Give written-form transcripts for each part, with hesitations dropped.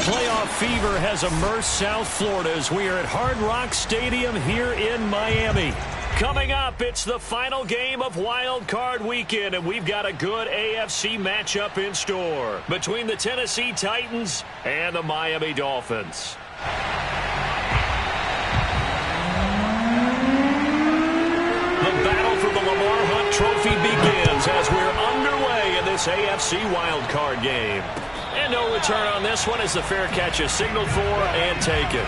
playoff fever has immersed South Florida as we are at Hard Rock Stadium here in Miami. Coming up, it's the final game of Wild Card Weekend, and we've got a good AFC matchup in store between the Tennessee Titans and the Miami Dolphins. The battle for the Lamar Hunt Trophy begins as we're underway in this AFC Wild Card game. And no return on this one as the fair catch is signaled for and taken.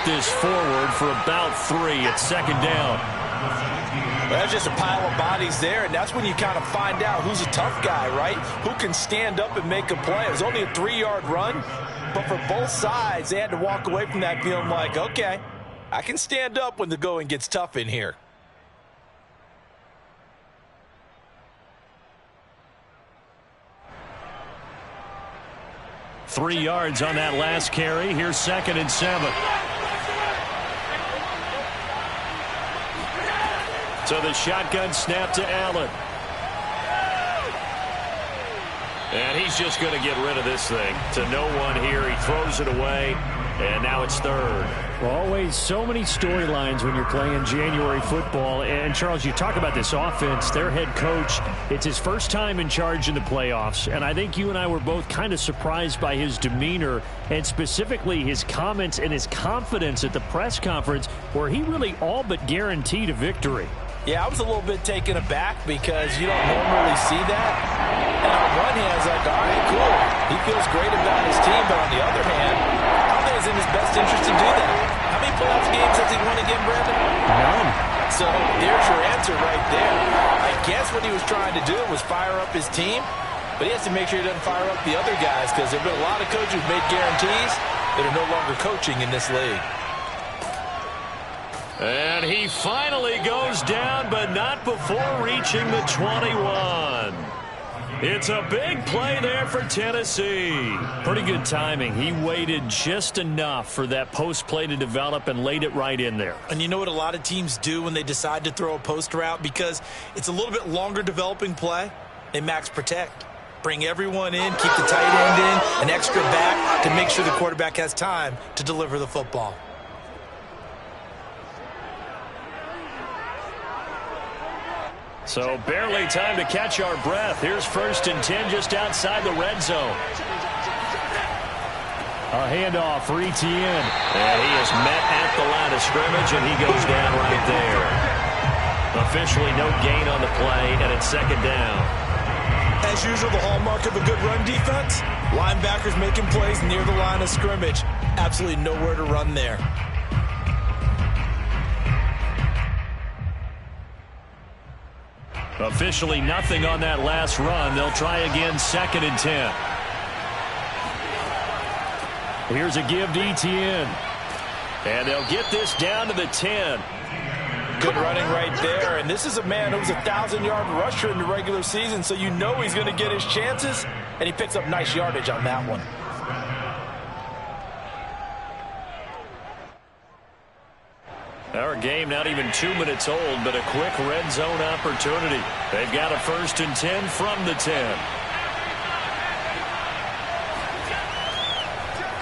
This forward for about 3 at second down. Well, that's just a pile of bodies there, and that's when you kind of find out who's a tough guy, right? Who can stand up and make a play. It was only a 3-yard run, but for both sides, they had to walk away from that feeling like, okay, I can stand up when the going gets tough in here. Three yards on that last carry. Here's 2nd and 7. So the shotgun snap to Allen. And he's just going to get rid of this thing. To no one here. He throws it away. And now it's 3rd. Well, always so many storylines when you're playing January football. And, Charles, you talk about this offense, their head coach, it's his first time in charge in the playoffs. And I think you and I were both kind of surprised by his demeanor and specifically his comments and his confidence at the press conference where he really all but guaranteed a victory. Yeah, I was a little bit taken aback because you don't normally see that. And on one hand, it's like, all right, cool. He feels great about his team. But on the other hand, I don't think it's in his best interest to do that. How many playoff games has he won again, Brandon? None. So there's your answer right there. I guess what he was trying to do was fire up his team. But he has to make sure he doesn't fire up the other guys because there have been a lot of coaches who've made guarantees that are no longer coaching in this league. And he finally goes down, but not before reaching the 21. It's a big play there for Tennessee. Pretty good timing. He waited just enough for that post play to develop and laid it right in there. And you know what a lot of teams do when they decide to throw a post route? Because it's a little bit longer developing play, they max protect. Bring everyone in, keep the tight end in, an extra back to make sure the quarterback has time to deliver the football. So barely time to catch our breath. Here's 1st and 10 just outside the red zone. A handoff for ETN. And he is met at the line of scrimmage, and he goes down right there. Officially no gain on the play, and it's 2nd down. As usual, the hallmark of a good run defense, linebackers making plays near the line of scrimmage. Absolutely nowhere to run there. Officially nothing on that last run. They'll try again 2nd and 10. Here's a give to ETN. And they'll get this down to the 10. Good running right there. And this is a man who was a 1,000-yard rusher in the regular season, so you know he's going to get his chances. And he picks up nice yardage on that one. Our game not even 2 minutes old, but a quick red zone opportunity. They've got a 1st and 10 from the 10.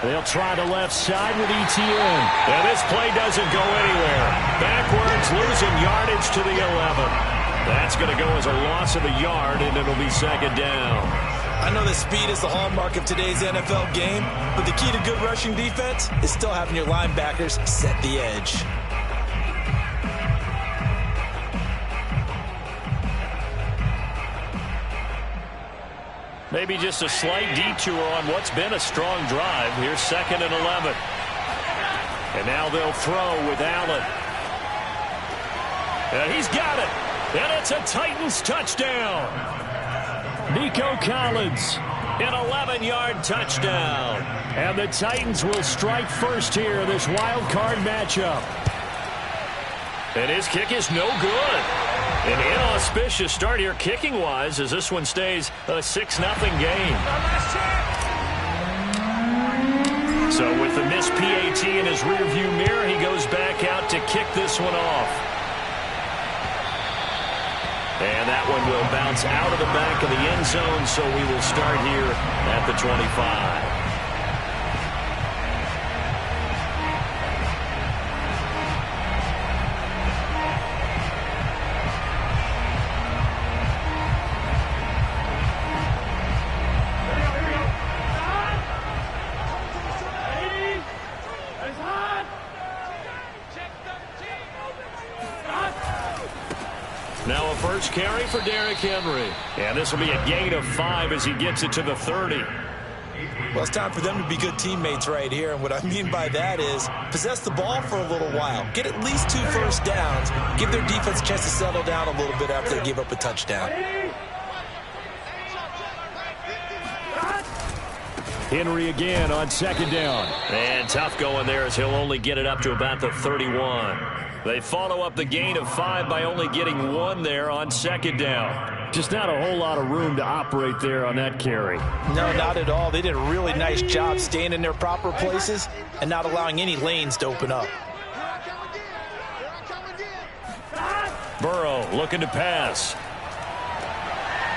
They'll try the left side with ETN. And this play doesn't go anywhere. Backwards, losing yardage to the 11. That's going to go as a loss of a yard, and it'll be 2nd down. I know that speed is the hallmark of today's NFL game, but the key to good rushing defense is still having your linebackers set the edge. Maybe just a slight detour on what's been a strong drive. Here's 2nd and 11. And now they'll throw with Allen. And he's got it. And it's a Titans touchdown. Nico Collins, an 11-yard touchdown. And the Titans will strike first here, this wild card matchup. And his kick is no good. An inauspicious start here kicking-wise as this one stays a 6-0 game. So with the missed PAT in his rearview mirror, he goes back out to kick this one off. And that one will bounce out of the back of the end zone, so we will start here at the 25. Now a first carry for Derrick Henry. And this will be a gain of 5 as he gets it to the 30. Well, it's time for them to be good teammates right here. And what I mean by that is possess the ball for a little while. Get at least 2 first downs. Give their defense a chance to settle down a little bit after they give up a touchdown. Henry again on 2nd down. And tough going there as he'll only get it up to about the 31. They follow up the gain of 5 by only getting 1 there on 2nd down. Just not a whole lot of room to operate there on that carry. No, not at all. They did a really nice job staying in their proper places and not allowing any lanes to open up. Burrow looking to pass.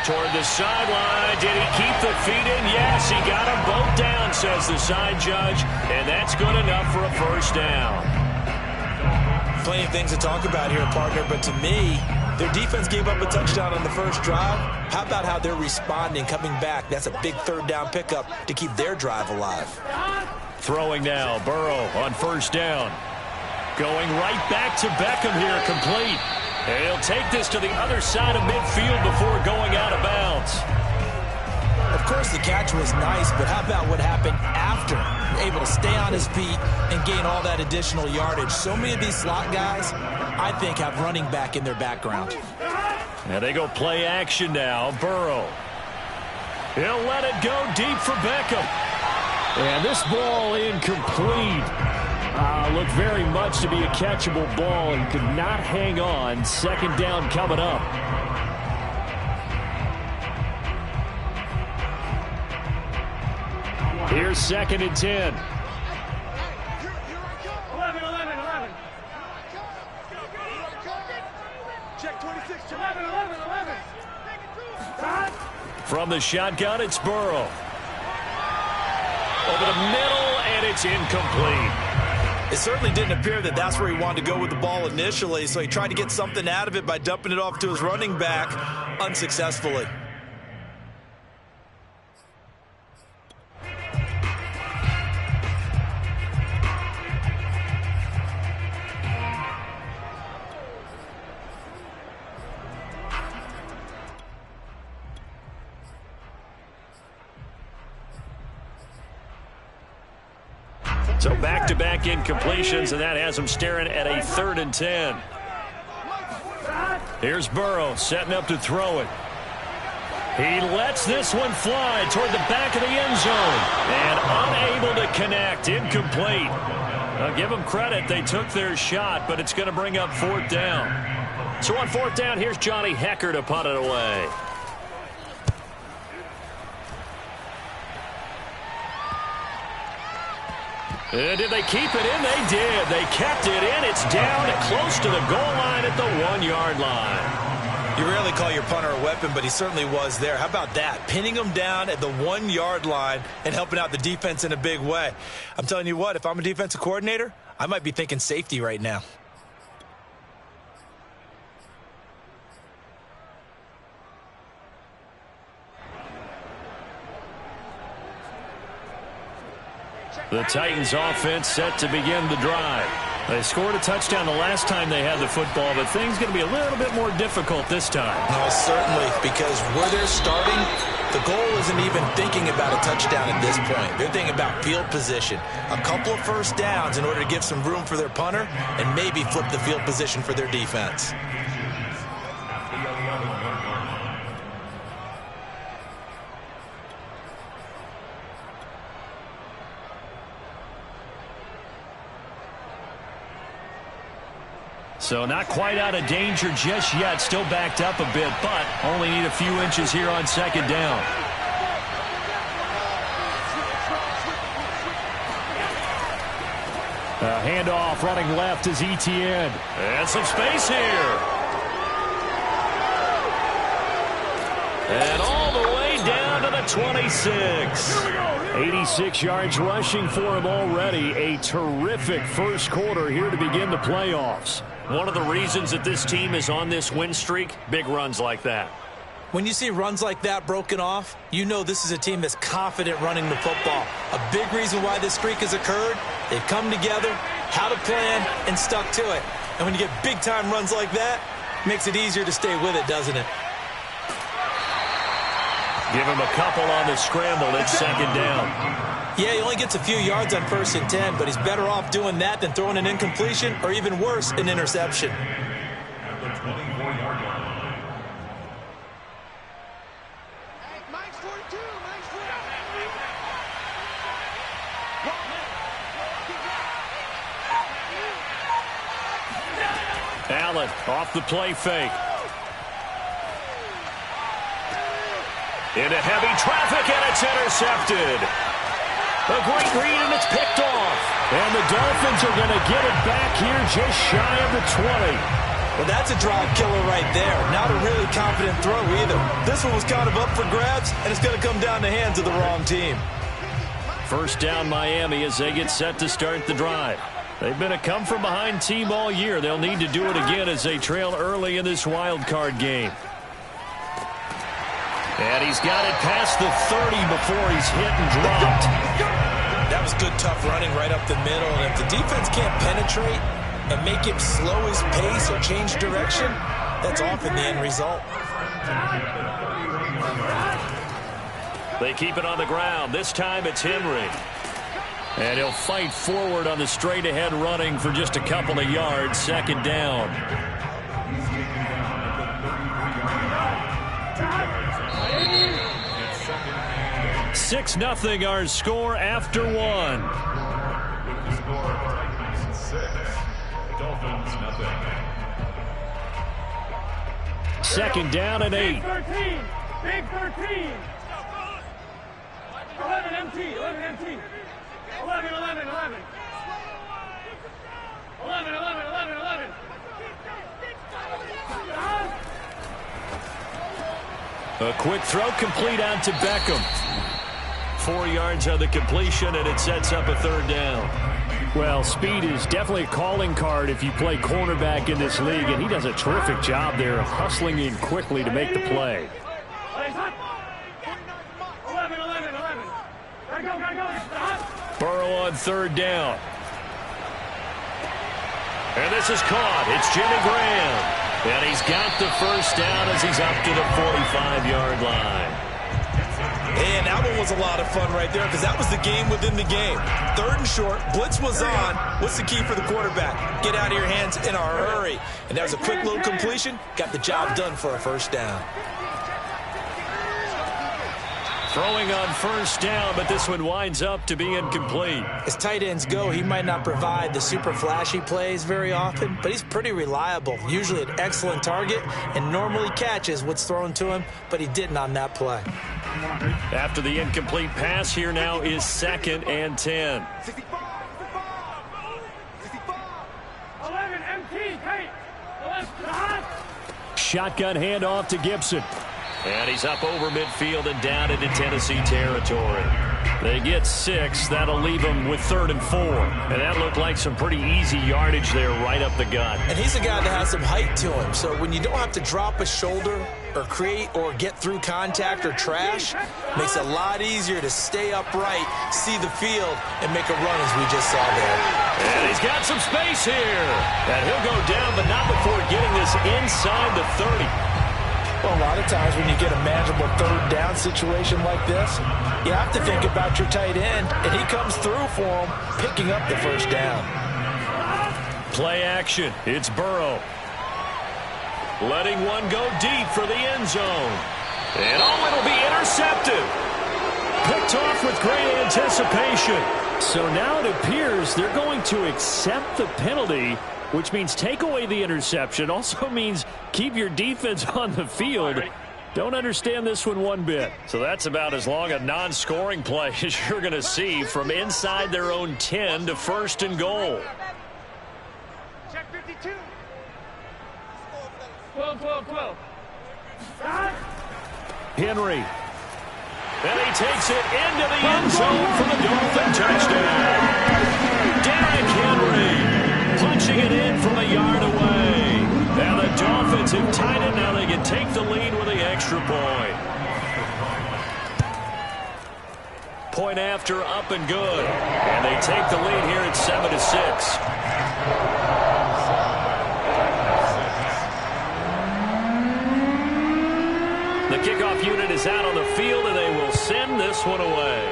Toward the sideline. Did he keep the feet in? Yes, he got them both down, says the side judge. And that's good enough for a first down. Plenty of things to talk about here, partner, but to me, their defense gave up a touchdown on the first drive. How about how they're responding, coming back? That's a big 3rd down pickup to keep their drive alive. Throwing now, Burrow on 1st down. Going right back to Beckham here, complete. And he'll take this to the other side of midfield before going out of bounds. Of course, the catch was nice, but how about what happened after? Able to stay on his feet and gain all that additional yardage. So many of these slot guys, I think, have running back in their background. And they go play action now. Burrow. He'll let it go deep for Beckham. And this ball incomplete. Looked very much to be a catchable ball and could not hang on. 2nd down coming up. Here's 2nd and 10. 11. Check 26. 11. From the shotgun, it's Burrow. Over the middle, and it's incomplete. It certainly didn't appear that that's where he wanted to go with the ball initially, so he tried to get something out of it by dumping it off to his running back unsuccessfully. So back-to-back incompletions, and that has him staring at a 3rd and 10. Here's Burrow setting up to throw it. He lets this one fly toward the back of the end zone and unable to connect. Incomplete. I'll give them credit. They took their shot, but it's going to bring up 4th down. So on 4th down, here's Johnny Hecker to punt it away. And did they keep it in? They did. They kept it in. It's down close to the goal line at the 1-yard line. You rarely call your punter a weapon, but he certainly was there. How about that? Pinning him down at the 1-yard line and helping out the defense in a big way. I'm telling you what, if I'm a defensive coordinator, I might be thinking safety right now. The Titans offense set to begin the drive. They scored a touchdown the last time they had the football, but things going to be a little bit more difficult this time. No, certainly, because where they're starting, the goal isn't even thinking about a touchdown at this point. They're thinking about field position. A couple of first downs in order to give some room for their punter and maybe flip the field position for their defense. So not quite out of danger just yet. Still backed up a bit, but only need a few inches here on second down. Handoff running left is ETN. And some space here. And all the way down to the 26. 86 yards rushing for him already. A terrific first quarter here to begin the playoffs. One of the reasons that this team is on this win streak, big runs like that. When you see runs like that broken off, you know this is a team that's confident running the football. A big reason why this streak has occurred, they've come together, had a plan, and stuck to it. And when you get big-time runs like that, it makes it easier to stay with it, doesn't it? Give him a couple on the scramble. It's second down. Yeah, he only gets a few yards on 1st and 10, but he's better off doing that than throwing an incompletion or even worse, an interception. Allen off the play fake. Into heavy traffic, and it's intercepted. A great read, and it's picked off. And the Dolphins are going to get it back here just shy of the 20. Well, that's a drive killer right there. Not a really confident throw either. This one was kind of up for grabs, and it's going to come down the hands of the wrong team. First down Miami as they get set to start the drive. They've been a come-from-behind team all year. They'll need to do it again as they trail early in this wild card game. And he's got it past the 30 before he's hit and dropped. That was good, tough running right up the middle. And if the defense can't penetrate and make him slow his pace or change direction, that's often the end result. They keep it on the ground. This time it's Henry. And he'll fight forward on the straight-ahead running for just a couple of yards. Second down. 6-0 our score after one. With the score, Titans 6, Dolphins 0. Second down and 8. Big 13. Big 13. 11 MT. 11 MT. 11, 11, 11. 11, 11, 11, 11. A quick throw complete out to Beckham. 4 yards on the completion, and it sets up a third down. Well, speed is definitely a calling card if you play cornerback in this league, and he does a terrific job there of hustling in quickly to make the play. 11, 11, 11. Gotta go. Burrow on third down. And this is caught. It's Jimmy Graham. And he's got the first down as he's up to the 45-yard line. And that one was a lot of fun right there because that was the game within the game. Third and short, blitz was on. What's the key for the quarterback? Get out of your hands in a hurry. And that was a quick little completion. Got the job done for a first down. Throwing on first down, but this one winds up to be incomplete. As tight ends go, he might not provide the super flashy plays very often, but he's pretty reliable. Usually an excellent target and normally catches what's thrown to him, but he didn't on that play. After the incomplete pass, here now is 2nd and 10. 11 MT. Kate. Shotgun handoff to Gibson. And he's up over midfield and down into Tennessee territory. They get 6. That'll leave them with 3rd and 4. And that looked like some pretty easy yardage there right up the gut. And he's a guy that has some height to him. So when you don't have to drop a shoulder or create or get through contact or trash, makes it a lot easier to stay upright, see the field, and make a run as we just saw there. And he's got some space here. And he'll go down, but not before getting this inside the 30. Well, a lot of times when you get a manageable 3rd down situation like this, you have to think about your tight end, and he comes through for him, picking up the 1st down. Play action. It's Burrow. Letting one go deep for the end zone. And it'll be intercepted. Picked off with great anticipation. So now it appears they're going to accept the penalty, which means take away the interception. Also means keep your defense on the field. Don't understand this one bit. So that's about as long a non-scoring play as you're going to see from inside their own 10 to 1st and goal. Check 52. 12. Henry. And he takes it into the end zone for the Dolphin touchdown. Derrick Henry punching it in from a yard away. And the Dolphins have tied it. Now they can take the lead with the extra point. Point after, up and good. And they take the lead here at 7-6. The kickoff unit is out on the field, and they will send this one away.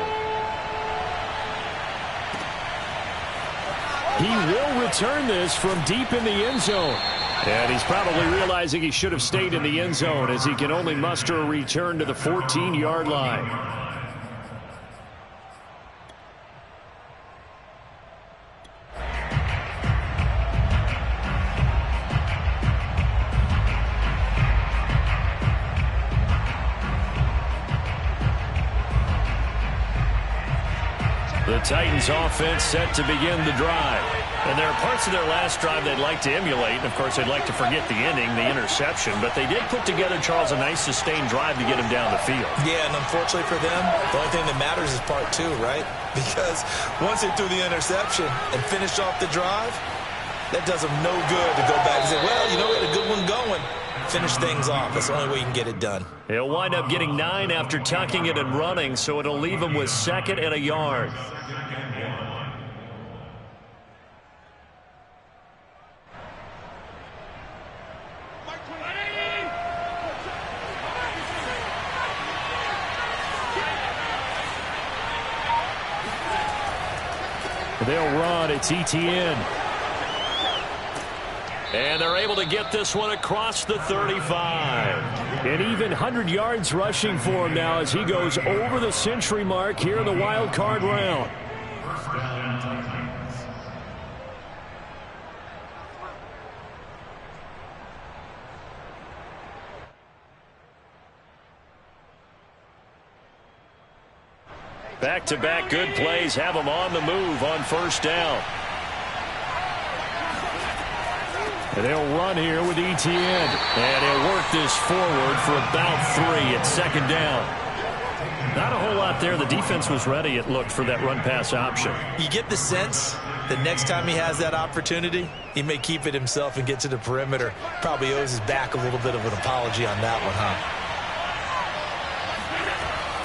He will return this from deep in the end zone. And he's probably realizing he should have stayed in the end zone as he can only muster a return to the 14-yard line. The Titans offense set to begin the drive. And there are parts of their last drive they'd like to emulate. And, of course, they'd like to forget the ending, the interception. But they did put together, Charles, a nice sustained drive to get him down the field. Yeah, and unfortunately for them, the only thing that matters is part 2, right? Because once they threw the interception and finished off the drive, that does them no good to go back and say, well, you know, we had a good one going. Finish things off. That's the only way you can get it done. He'll wind up getting 9 after tucking it and running, so it'll leave him with 2nd and a yard. They'll run. It's ETN. And they're able to get this one across the 35. And even 100 yards rushing for him now as he goes over the century mark here in the wild card round. Back-to-back good plays have them on the move on 1st down. And they'll run here with ETN. And he'll work this forward for about 3 at 2nd down. Not a whole lot there. The defense was ready, it looked, for that run-pass option. You get the sense that next time he has that opportunity, he may keep it himself and get to the perimeter. Probably owes his back a little bit of an apology on that one, huh?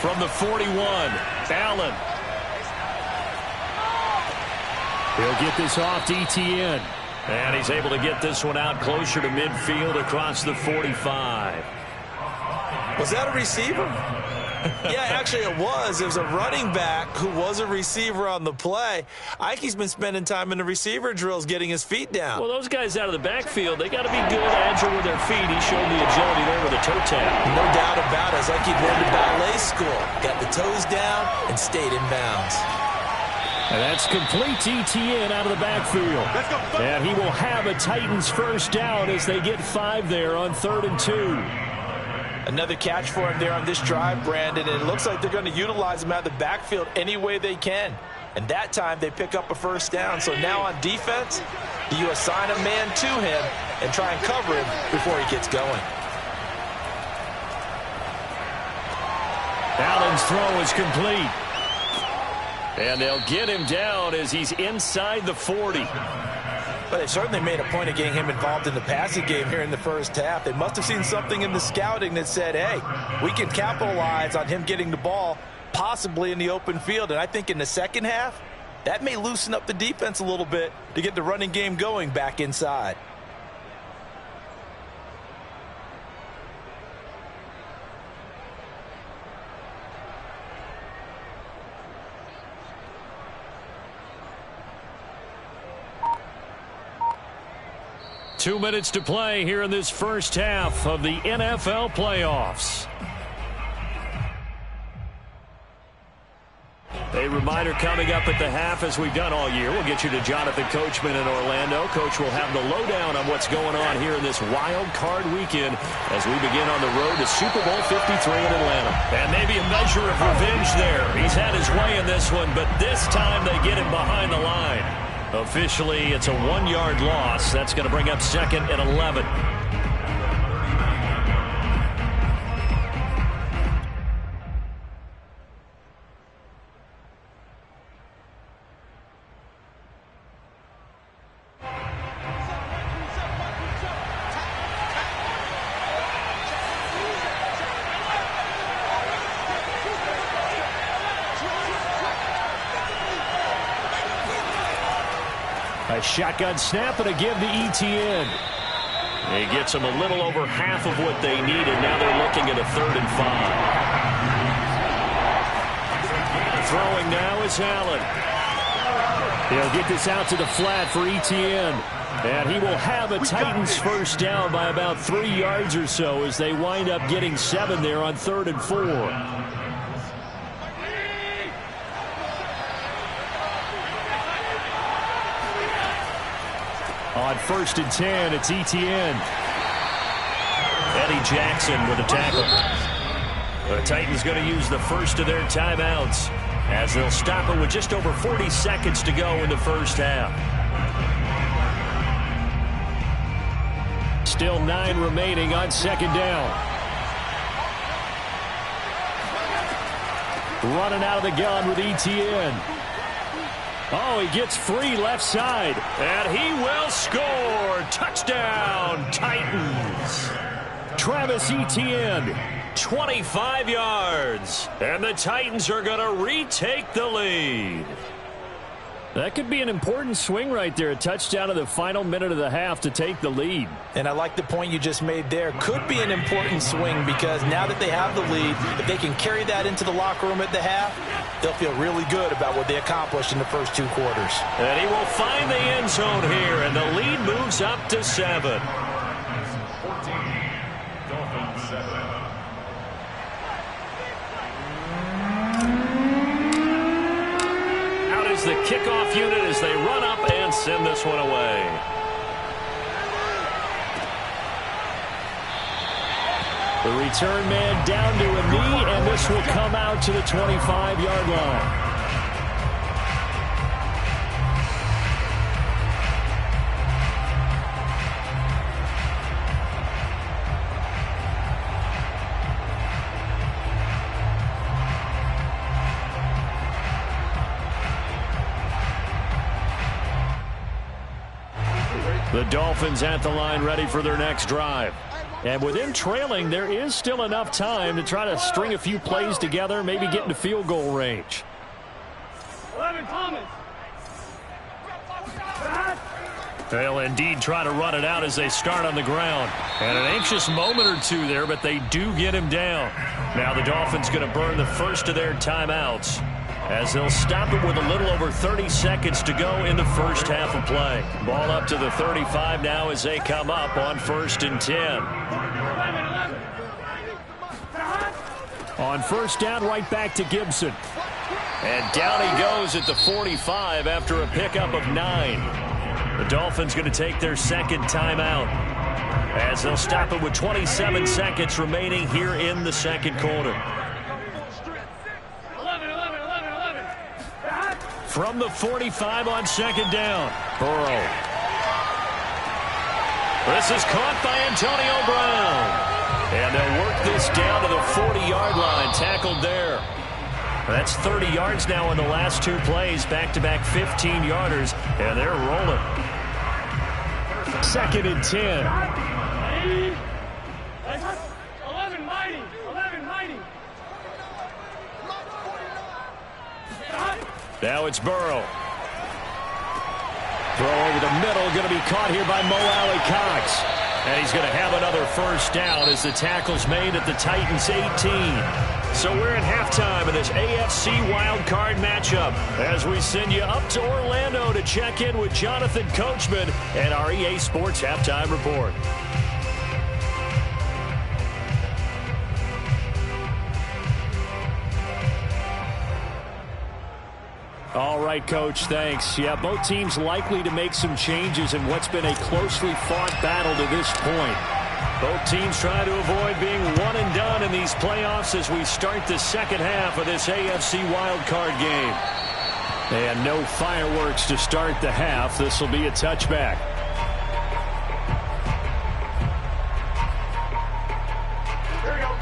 From the 41, Allen. He'll get this off to ETN. And he's able to get this one out closer to midfield across the 45. Was that a receiver? Yeah, actually it was. There was a running back who was a receiver on the play. Ike's been spending time in the receiver drills getting his feet down. Well, those guys out of the backfield, they got to be good, agile with their feet. He showed the agility there with a toe tap. No doubt about it. It's like he'd learned at ballet school. Got the toes down and stayed in bounds. And that's complete ETN out of the backfield. And he will have a Titans 1st down as they get 5 there on 3rd and 2. Another catch for him there on this drive, Brandon, and it looks like they're going to utilize him out of the backfield any way they can. And that time they pick up a 1st down. So now on defense, you assign a man to him and try and cover him before he gets going. Allen's throw is complete. And they'll get him down as he's inside the 40. But they certainly made a point of getting him involved in the passing game here in the first half. They must have seen something in the scouting that said, hey, we can capitalize on him getting the ball possibly in the open field. And I think in the second half, that may loosen up the defense a little bit to get the running game going back inside. Two minutes to play here in this first half of the NFL playoffs. A reminder coming up at the half, as we've done all year. We'll get you to Jonathan Coachman in Orlando. Coach will have the lowdown on what's going on here in this wild card weekend as we begin on the road to Super Bowl 53 in Atlanta. And maybe a measure of revenge there. He's had his way in this one, but this time they get him behind the line. Officially, it's a 1-yard loss. That's going to bring up second and 11. A shotgun snap and a give to ETN. He gets them a little over half of what they needed. Now they're looking at a 3rd and 5. Throwing now is Allen. He'll get this out to the flat for ETN. And he will have a Titans first down by about 3 yards or so as they wind up getting 7 there on 3rd and 4. On 1st and 10, it's ETN. Eddie Jackson with a tackle. The Titans going to use the first of their timeouts as they'll stop it with just over 40 seconds to go in the first half. Still 9 remaining on 2nd down. Running out of the gun with ETN. Oh, he gets free left side. And he will score. Touchdown, Titans. Travis Etienne, 25 yards. And the Titans are going to retake the lead. That could be an important swing right there. A touchdown in the final minute of the half to take the lead. And I like the point you just made there. Could be an important swing because now that they have the lead, if they can carry that into the locker room at the half, they'll feel really good about what they accomplished in the first 2 quarters. And he will find the end zone here, and the lead moves up to 7. 14, Dolphins 7. The kickoff unit as they run up and send this one away. The return man down to a knee, and this will come out to the 25-yard line. The Dolphins at the line ready for their next drive. And with them trailing, there is still enough time to try to string a few plays together, maybe get into field goal range. 11, Thomas. They'll indeed try to run it out as they start on the ground. And an anxious moment or two there, but they do get him down. Now the Dolphins going to burn the first of their timeouts as they'll stop it with a little over 30 seconds to go in the first half of play. Ball up to the 35 now as they come up on 1st and 10. 11. On first down, right back to Gibson. And down he goes at the 45 after a pickup of 9. The Dolphins going to take their second timeout as they'll stop it with 27 seconds remaining here in the second quarter. 11. From the 45 on second down, Burrow. This is caught by Antonio Brown. And they'll work this down to the 40-yard line, tackled there. That's 30 yards now in the last 2 plays. Back-to-back 15-yarders, and they're rolling. 2nd and 10. 11 mighty. Now it's Burrow. Throw over the middle, going to be caught here by Mo Alley-Cox. And he's going to have another first down as the tackle's made at the Titans' 18. So we're at halftime of this AFC wildcard matchup as we send you up to Orlando to check in with Jonathan Coachman and our EA Sports Halftime Report. All right, Coach, thanks. Yeah, both teams likely to make some changes in what's been a closely fought battle to this point. Both teams trying to avoid being one and done in these playoffs as we start the second half of this AFC wildcard game. And no fireworks to start the half. This will be a touchback.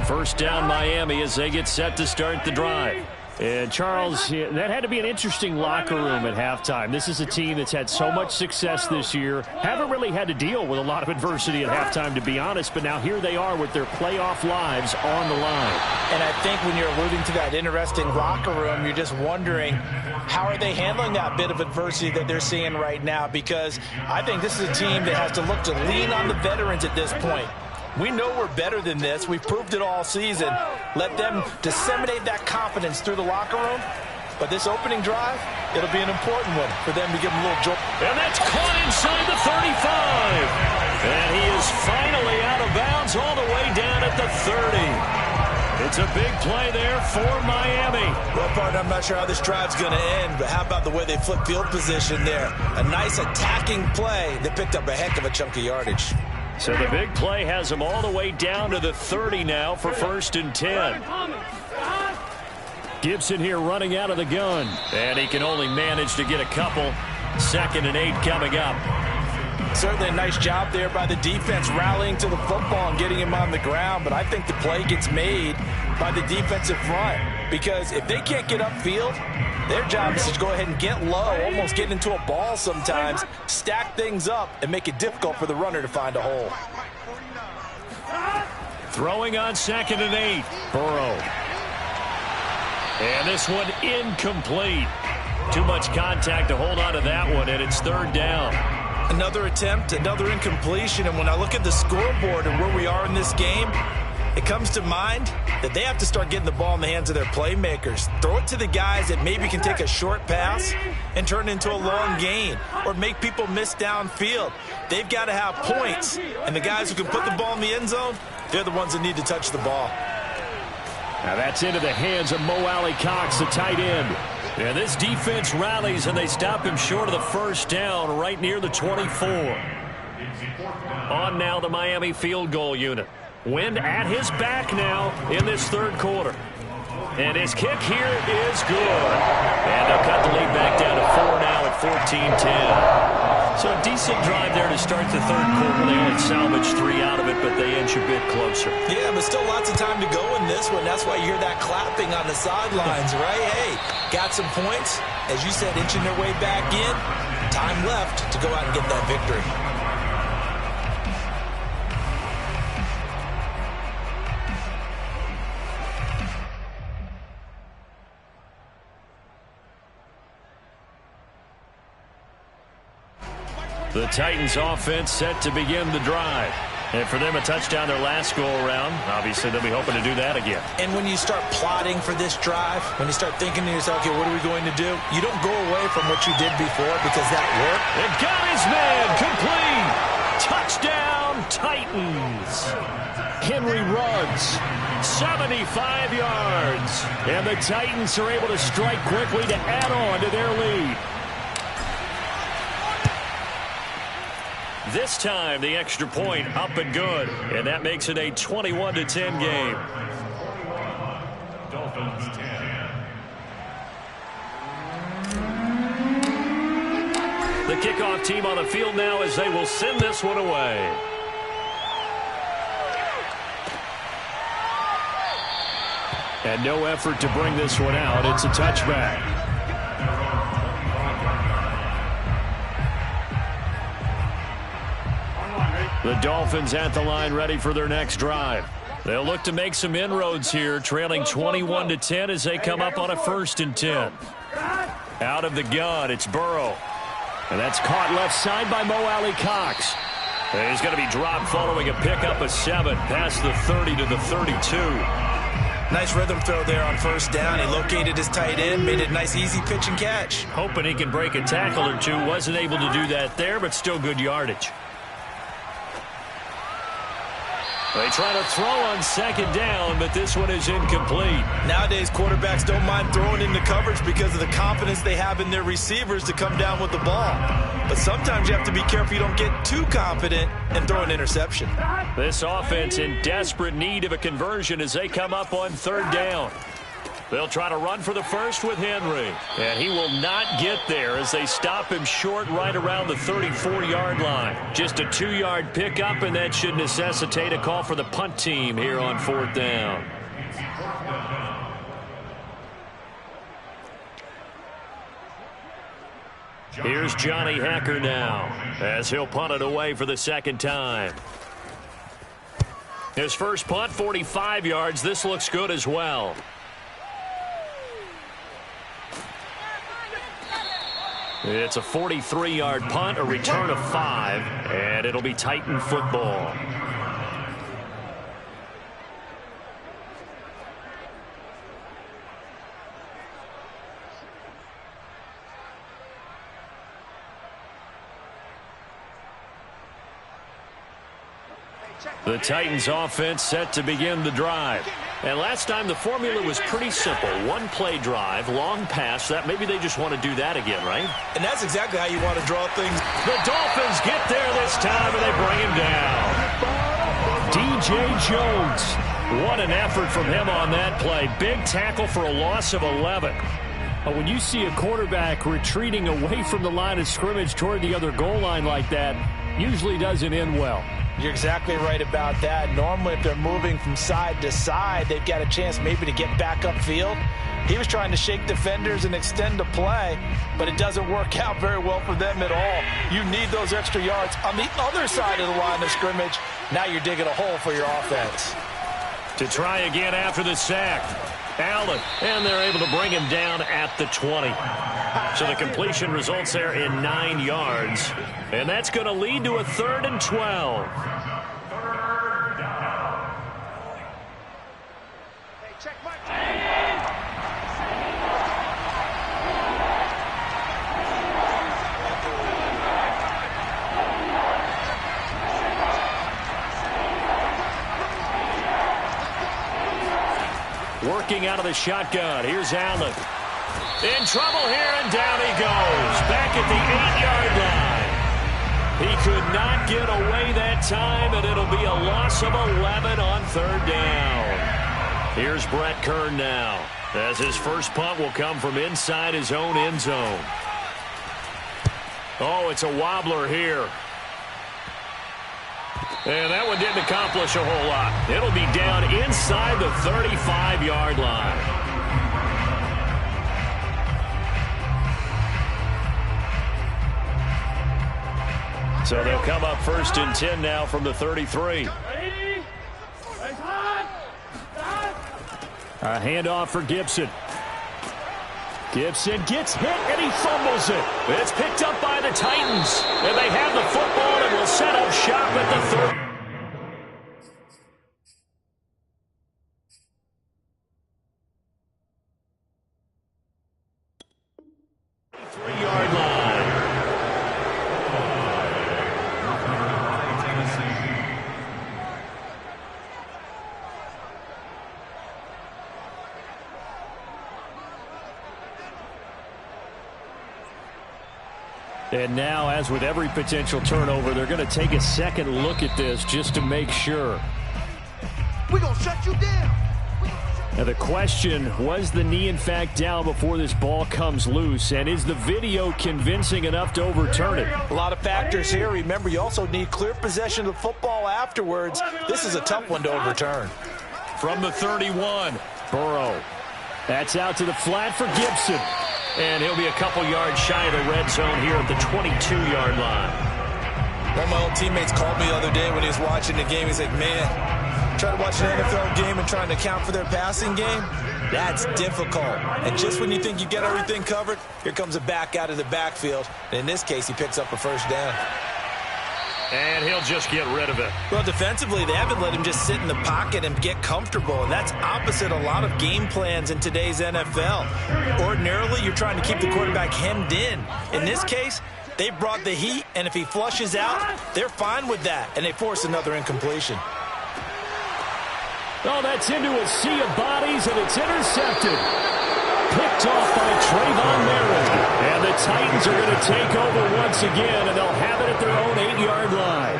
First down, Miami, as they get set to start the drive. And, Charles, that had to be an interesting locker room at halftime. This is a team that's had so much success this year. Haven't really had to deal with a lot of adversity at halftime, to be honest. But now here they are with their playoff lives on the line. And I think when you're alluding to that interesting locker room, you're just wondering, how are they handling that bit of adversity that they're seeing right now? Because I think this is a team that has to look to lean on the veterans at this point. We know we're better than this. We've proved it all season. Let them disseminate that confidence through the locker room. But this opening drive, it'll be an important one for them to give them a little jolt. And that's caught inside the 35. And he is finally out of bounds all the way down at the 30. It's a big play there for Miami. Well, partner, I'm not sure how this drive's going to end, but how about the way they flip field position there? A nice attacking play that picked up a heck of a chunk of yardage. So the big play has them all the way down to the 30 now for 1st and 10. Gibson here running out of the gun. And he can only manage to get a couple. 2nd and 8 coming up. Certainly a nice job there by the defense rallying to the football and getting him on the ground. But I think the play gets made by the defensive front. Because if they can't get upfield, their job is to go ahead and get low, almost get into a ball sometimes, stack things up, and make it difficult for the runner to find a hole. Throwing on 2nd and 8. Burrow. And this one incomplete. Too much contact to hold on to that one, and it's 3rd down. Another attempt, another incompletion, and when I look at the scoreboard and where we are in this game, it comes to mind that they have to start getting the ball in the hands of their playmakers. Throw it to the guys that maybe can take a short pass and turn it into a long gain or make people miss downfield. They've got to have points, and the guys who can put the ball in the end zone, they're the ones that need to touch the ball. Now that's into the hands of Mo Alley-Cox, the tight end. And this defense rallies, and they stop him short of the first down right near the 24. On now the Miami field goal unit. Wind at his back now in this 3rd quarter. And his kick here is good. And they'll cut the lead back down to 4 now at 14-10. So a decent drive there to start the 3rd quarter. They only salvaged 3 out of it, but they inch a bit closer. Yeah, but still lots of time to go in this one. That's why you hear that clapping on the sidelines, right? Hey, got some points. As you said, inching their way back in. Time left to go out and get that victory. The Titans offense set to begin the drive. And for them, a touchdown their last go-around. Obviously, they'll be hoping to do that again. And when you start plotting for this drive, when you start thinking to yourself, okay, what are we going to do? You don't go away from what you did before because that worked. And got his man complete. Touchdown, Titans. Henry Ruggs, 75 yards. And the Titans are able to strike quickly to add on to their lead. This time, the extra point up and good. And that makes it a 21-10 game. Dolphins 10. The kickoff team on the field now as they will send this one away. And no effort to bring this one out. It's a touchback. The Dolphins at the line ready for their next drive. They'll look to make some inroads here, trailing 21-10 as they come up on a 1st and 10. Out of the gun, it's Burrow. And that's caught left side by Mo Alley Cox. And he's going to be dropped following a pickup of 7 past the 30 to the 32. Nice rhythm throw there on 1st down. He located his tight end, made it a nice easy pitch and catch. Hoping he can break a tackle or two. Wasn't able to do that there, but still good yardage. They try to throw on 2nd down, but this one is incomplete. Nowadays, quarterbacks don't mind throwing into coverage because of the confidence they have in their receivers to come down with the ball. But sometimes you have to be careful you don't get too confident and throw an interception. This offense in desperate need of a conversion as they come up on 3rd down. They'll try to run for the first with Henry. And he will not get there as they stop him short right around the 34-yard line. Just a 2-yard pickup, and that should necessitate a call for the punt team here on 4th down. Here's Johnny Hacker now as he'll punt it away for the 2nd time. His first punt, 45 yards. This looks good as well. It's a 43-yard punt, a return of 5, and it'll be Titan football. The Titans offense set to begin the drive. And last time the formula was pretty simple. 1-play drive, long pass. That maybe they just want to do that again, right? And that's exactly how you want to draw things. The Dolphins get there this time, and they bring him down. DJ Jones. What an effort from him on that play. Big tackle for a loss of 11. But when you see a quarterback retreating away from the line of scrimmage toward the other goal line like that, usually doesn't end well. You're exactly right about that. Normally, if they're moving from side to side, they've got a chance maybe to get back upfield. He was trying to shake defenders and extend the play, but it doesn't work out very well for them at all. You need those extra yards. On the other side of the line of scrimmage, now you're digging a hole for your offense. To try again after the sack. Allen, and they're able to bring him down at the 20. So the completion results there in 9 yards. And that's going to lead to a 3rd and 12. Working out of the shotgun. Here's Allen. In trouble here, and down he goes. Back at the 8-yard line. He could not get away that time, and it'll be a loss of 11 on 3rd down. Here's Brett Kern now, as his first punt will come from inside his own end zone. Oh, it's a wobbler here. And that one didn't accomplish a whole lot. It'll be down inside the 35-yard line. So they'll come up 1st and 10 now from the 33. A handoff for Gibson. Gibson gets hit, and he fumbles it. It's picked up by the Titans. And they have the football and will set up shop at the 30. And now, as with every potential turnover, they're going to take a second look at this just to make sure. We're going to shut you down. Now the question, was the knee in fact down before this ball comes loose? And is the video convincing enough to overturn it? A lot of factors here. Remember, you also need clear possession of the football afterwards. This is a tough one to overturn. From the 31, Burrow. That's out to the flat for Gibson. And he'll be a couple yards shy of the red zone here at the 22-yard line. One of my old teammates called me the other day when he was watching the game. He's like, man, trying to watch an NFL game and trying to account for their passing game, that's difficult. And just when you think you get everything covered, here comes a back out of the backfield. And in this case, he picks up a first down. And he'll just get rid of it. Well, defensively, they haven't let him just sit in the pocket and get comfortable. And that's opposite a lot of game plans in today's NFL. Ordinarily, you're trying to keep the quarterback hemmed in. In this case, they brought the heat, and if he flushes out, they're fine with that. And they force another incompletion. Oh, that's into a sea of bodies, and it's intercepted. Picked off by Trayvon Merritt. And the Titans are going to take over once again, and they'll have it at their own 8-yard line.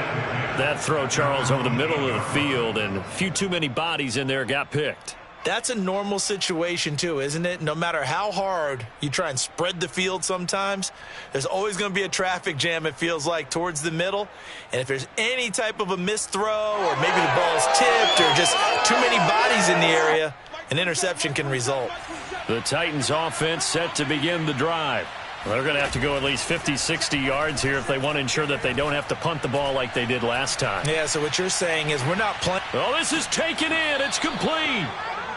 That throw, Charles, over the middle of the field, and a few too many bodies in there got picked. That's a normal situation, too, isn't it? No matter how hard you try and spread the field sometimes, there's always going to be a traffic jam, it feels like, towards the middle. And if there's any type of a missed throw or maybe the ball's tipped or just too many bodies in the area, an interception can result. The Titans offense set to begin the drive. Well, they're going to have to go at least 50, 60 yards here if they want to ensure that they don't have to punt the ball like they did last time. Yeah, so what you're saying is we're not playing. Oh, this is taken in. It's complete.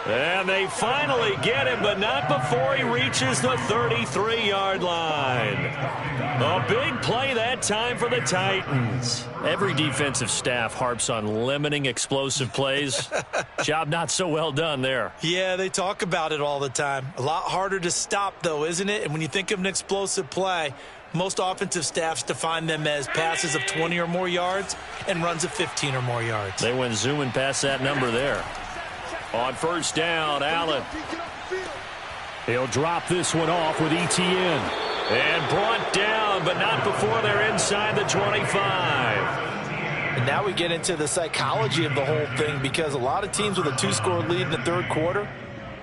And they finally get him, but not before he reaches the 33-yard line. A big play that time for the Titans. Every defensive staff harps on limiting explosive plays. Job not so well done there. Yeah, they talk about it all the time. A lot harder to stop, though, isn't it? And when you think of an explosive play, most offensive staffs define them as passes of 20 or more yards and runs of 15 or more yards. They went zooming past that number there. On first down, Allen. He'll drop this one off with ETN. And brought down, but not before they're inside the 25. And now we get into the psychology of the whole thing, because a lot of teams with a 2-score lead in the third quarter,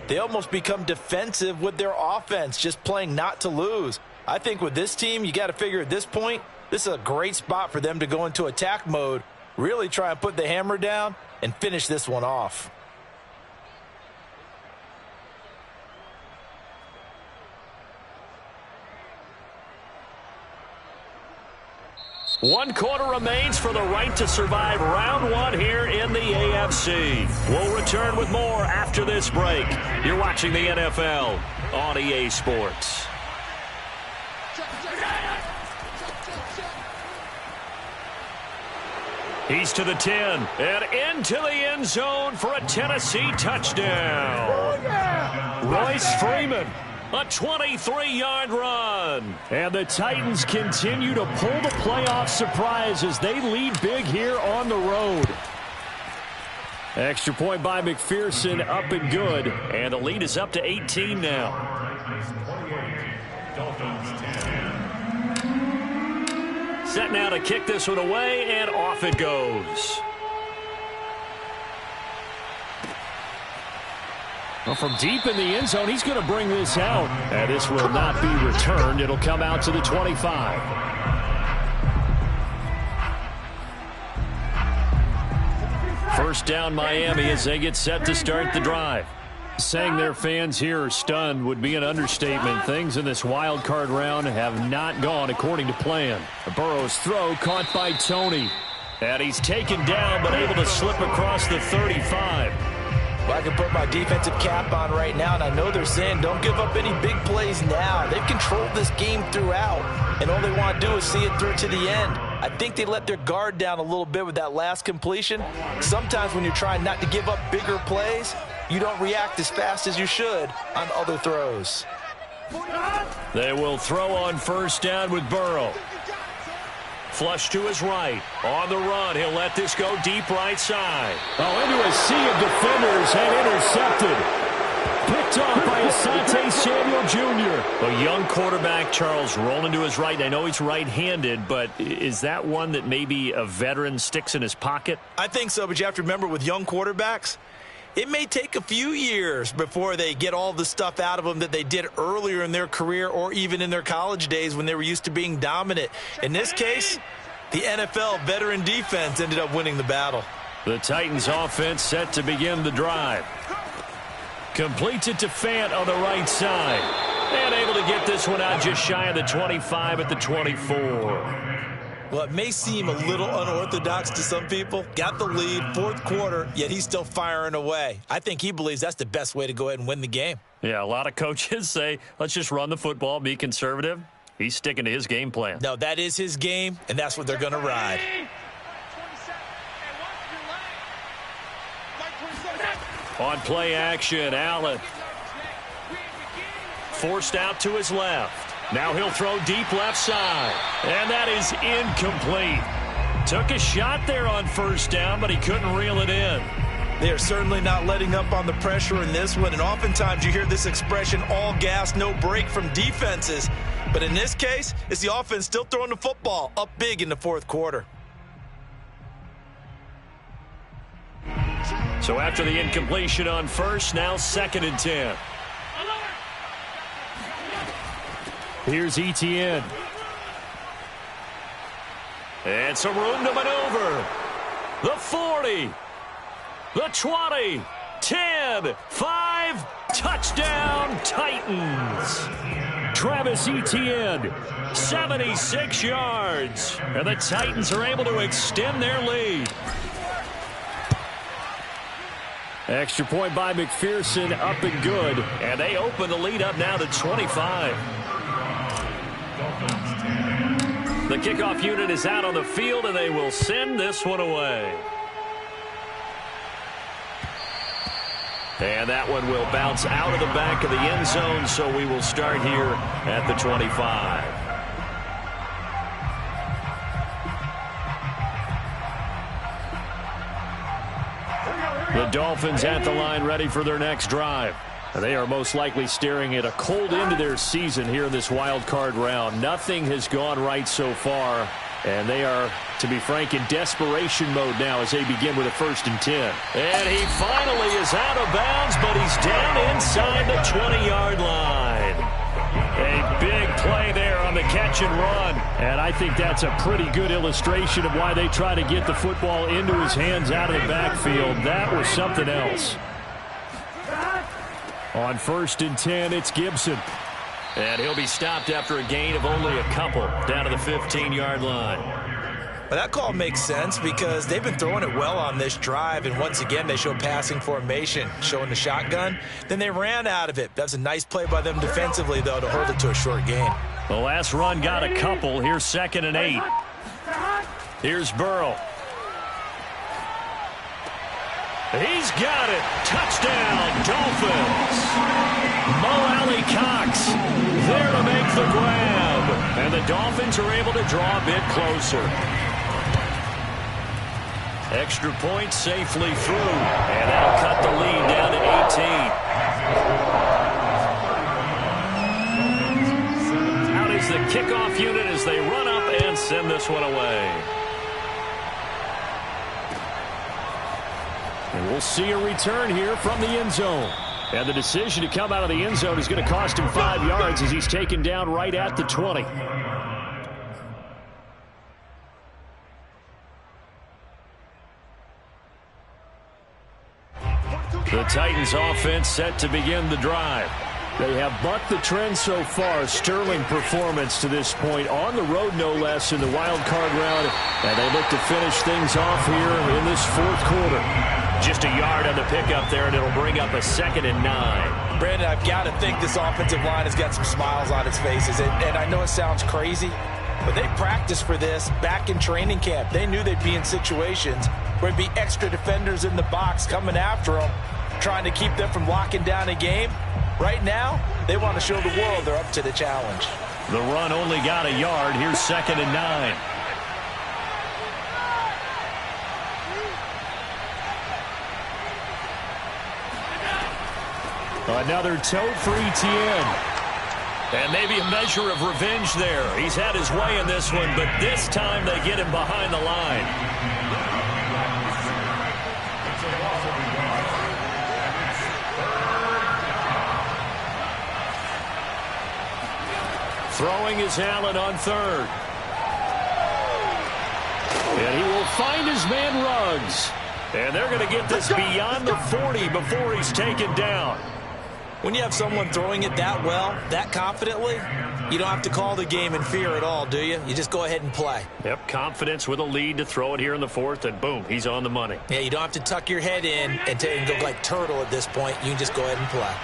they almost become defensive with their offense, just playing not to lose. I think with this team, you got to figure at this point, this is a great spot for them to go into attack mode, really try and put the hammer down and finish this one off. One quarter remains for the right to survive round one here in the AFC. We'll return with more after this break. You're watching the NFL on EA Sports. He's to the 10 and into the end zone for a Tennessee touchdown. Royce Freeman. A 23-yard run. And the Titans continue to pull the playoff surprise as they lead big here on the road. Extra point by McPherson, up and good. And the lead is up to 18 now. Dolphins 10. Set now to kick this one away, and off it goes. Well, from deep in the end zone, he's going to bring this out. And this will not be returned. It'll come out to the 25. First down, Miami, as they get set to start the drive. Saying their fans here are stunned would be an understatement. Things in this wild card round have not gone according to plan. Burrow's throw caught by Tony. And he's taken down, but able to slip across the 35. Well, I can put my defensive cap on right now, and I know they're saying don't give up any big plays now. They've controlled this game throughout, and all they want to do is see it through to the end. I think they let their guard down a little bit with that last completion. Sometimes when you're trying not to give up bigger plays, you don't react as fast as you should on other throws. They will throw on first down with Burrow. Flush to his right. On the run, he'll let this go deep right side. Oh, into a sea of defenders and intercepted. Picked off by Asante Samuel Jr. A young quarterback, Charles, rolling to his right. I know he's right-handed, but is that one that maybe a veteran sticks in his pocket? I think so, but you have to remember with young quarterbacks, it may take a few years before they get all the stuff out of them that they did earlier in their career or even in their college days when they were used to being dominant. In this case, the NFL veteran defense ended up winning the battle. The Titans offense set to begin the drive. Completes it to Fant on the right side. And able to get this one out just shy of the 25 at the 24. Well, it may seem a little unorthodox to some people. Got the lead, fourth quarter, yet he's still firing away. I think he believes that's the best way to go ahead and win the game. Yeah, a lot of coaches say, let's just run the football, be conservative. He's sticking to his game plan. No, that is his game, and that's what they're going to ride. On play action, Allen. Forced out to his left. Now he'll throw deep left side. And that is incomplete. Took a shot there on first down, but he couldn't reel it in. They are certainly not letting up on the pressure in this one, and oftentimes you hear this expression, all gas, no break from defenses. But in this case, it's the offense still throwing the football up big in the fourth quarter. So after the incompletion on first, now 2nd and 10. Here's ETN. And some room to maneuver. The 40. The 20. 10. 5. Touchdown, Titans. Travis Etienne, 76 yards. And the Titans are able to extend their lead. Extra point by McPherson, up and good. And they open the lead up now to 25. The kickoff unit is out on the field, and they will send this one away. And that one will bounce out of the back of the end zone, so we will start here at the 25. The Dolphins at the line ready for their next drive. They are most likely staring at a cold end to their season here in this wild card round. Nothing has gone right so far, and they are, to be frank, in desperation mode now as they begin with a 1st and 10. And he finally is out of bounds, but he's down inside the 20-yard line. A big play there on the catch and run. And I think that's a pretty good illustration of why they try to get the football into his hands out of the backfield. That was something else. On 1st and 10, it's Gibson. And he'll be stopped after a gain of only a couple down to the 15-yard line. Well, that call makes sense because they've been throwing it well on this drive, and once again they show passing formation, showing the shotgun. Then they ran out of it. That's a nice play by them defensively, though, to hold it to a short gain. The last run got a couple. Here's 2nd and 8. Here's Burrow. He's got it. Touchdown, Dolphins. Mo Alley-Cox there to make the grab. And the Dolphins are able to draw a bit closer. Extra point safely through. And that'll cut the lead down to 18. Out is the kickoff unit as they run up and send this one away. And we'll see a return here from the end zone. And the decision to come out of the end zone is going to cost him 5 yards as he's taken down right at the 20. The Titans offense set to begin the drive. They have bucked the trend so far. Sterling performance to this point on the road, no less, in the wild card round. And they look to finish things off here in this fourth quarter. Just a yard on the pickup there, and it'll bring up a 2nd and 9. Brandon, I've got to think this offensive line has got some smiles on its faces. And I know it sounds crazy, but they practiced for this back in training camp. They knew they'd be in situations where there'd be extra defenders in the box coming after them, trying to keep them from locking down a game. Right now, they want to show the world they're up to the challenge. The run only got a yard. Here's 2nd and 9. Another tote for Etienne. And maybe a measure of revenge there. He's had his way in this one, but this time they get him behind the line. Throwing is Allen on 3rd. And he will find his man Ruggs. And they're going to get this beyond the 40 before he's taken down. When you have someone throwing it that well, that confidently, you don't have to call the game in fear at all, do you? You just go ahead and play. Yep, confidence with a lead to throw it here in the fourth, and boom, he's on the money. Yeah, you don't have to tuck your head in and go like turtle at this point. You can just go ahead and play.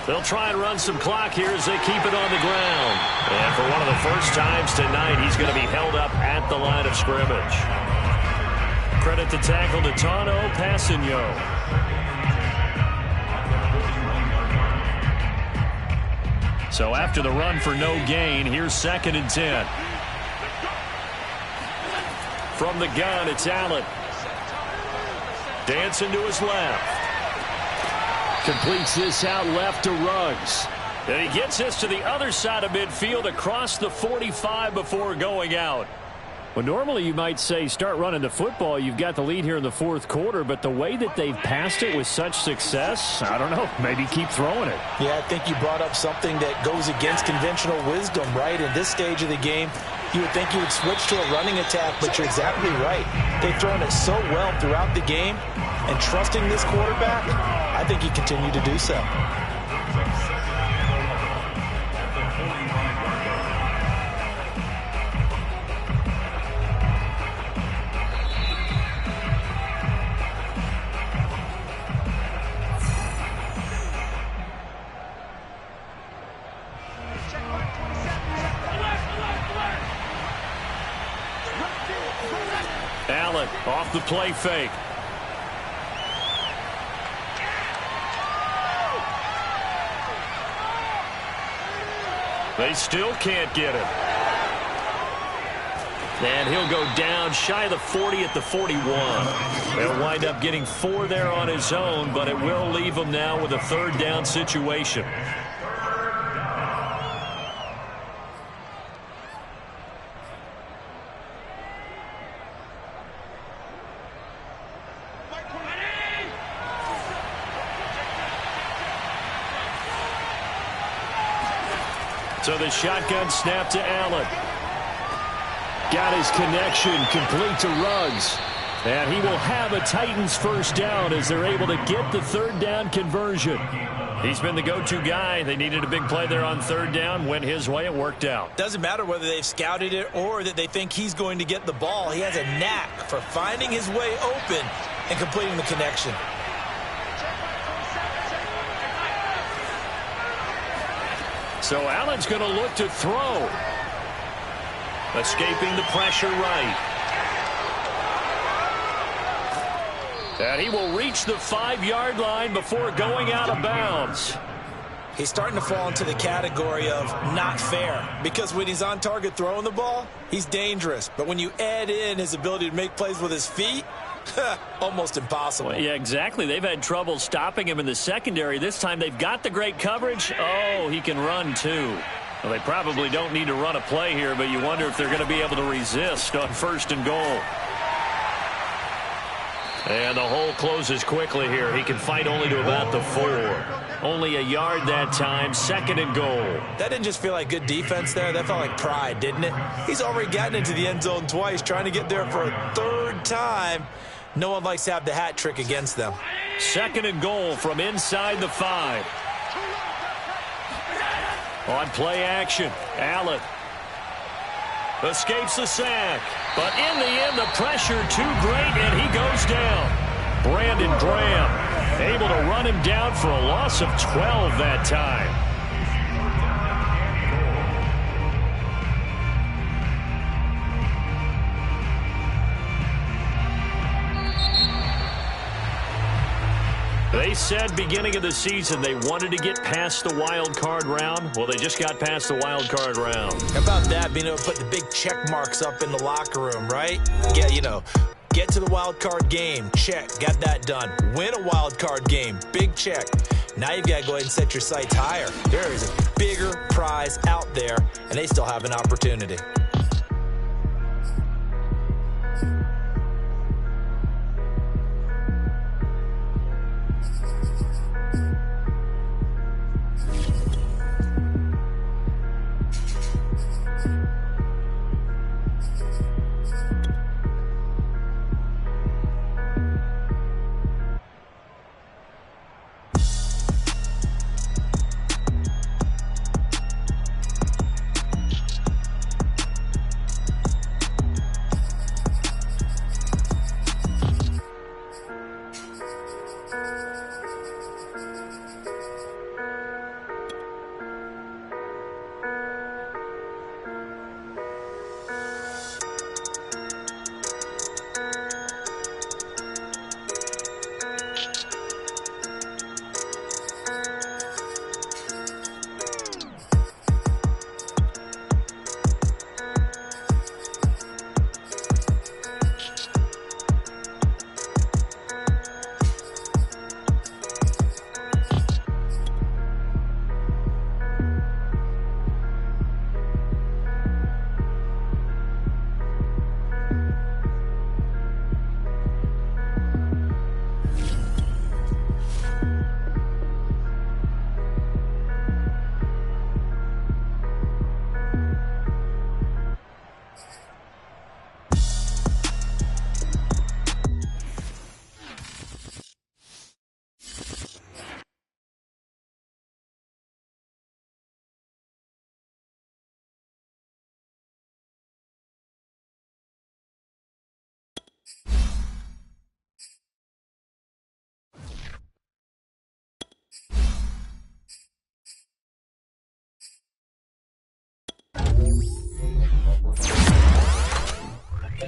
They'll try and run some clock here as they keep it on the ground. And for one of the first times tonight, he's going to be held up at the line of scrimmage. Credit the tackle to Tano Passigno. So after the run for no gain, here's 2nd and 10. From the gun, it's Allen. Dancing to his left. Completes this out left to Ruggs. And he gets this to the other side of midfield across the 45 before going out. Well, normally you might say start running the football. You've got the lead here in the fourth quarter, but the way that they've passed it with such success, I don't know, maybe keep throwing it. Yeah, I think you brought up something that goes against conventional wisdom, right? In this stage of the game, you would think you would switch to a running attack, but you're exactly right. They've thrown it so well throughout the game, and trusting this quarterback, I think you continue to do so. Allen off the play fake. They still can't get him. And he'll go down shy of the 40 at the 41. They'll wind up getting 4 there on his own, but it will leave him now with a 3rd down situation. So the shotgun snap to Allen. Got his connection complete to Ruggs. And he will have a Titans first down as they're able to get the 3rd down conversion. He's been the go-to guy. They needed a big play there on 3rd down. Went his way. It worked out. Doesn't matter whether they've scouted it or that they think he's going to get the ball. He has a knack for finding his way open and completing the connection. So Allen's going to look to throw. Escaping the pressure right. And he will reach the 5-yard line before going out of bounds. He's starting to fall into the category of not fair, because when he's on target throwing the ball, he's dangerous. But when you add in his ability to make plays with his feet, almost impossible. Well, yeah, exactly. They've had trouble stopping him in the secondary. This time they've got the great coverage. Oh, he can run too. Well, they probably don't need to run a play here, but you wonder if they're going to be able to resist on 1st and goal. And the hole closes quickly here. He can fight only to about the 4. Only a yard that time. 2nd and goal. That didn't just feel like good defense there. That felt like pride, didn't it? He's already gotten into the end zone twice, trying to get there for a 3rd time. No one likes to have the hat trick against them. 2nd and goal from inside the 5. On play action, Allen escapes the sack. But in the end, the pressure too great, and he goes down. Brandon Graham able to run him down for a loss of 12 that time. They said beginning of the season they wanted to get past the wild card round. Well, they just got past the wild card round. How about that, being able to put the big check marks up in the locker room, right? Yeah, you know, get to the wild card game, check, got that done. Win a wild card game, big check. Now you've got to go ahead and set your sights higher. There is a bigger prize out there, and they still have an opportunity.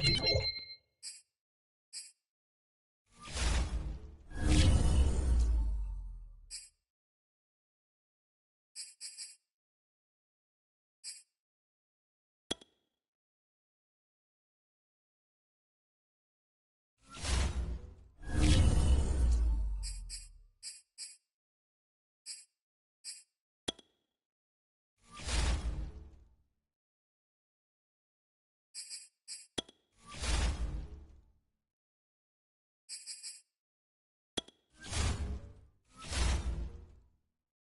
it.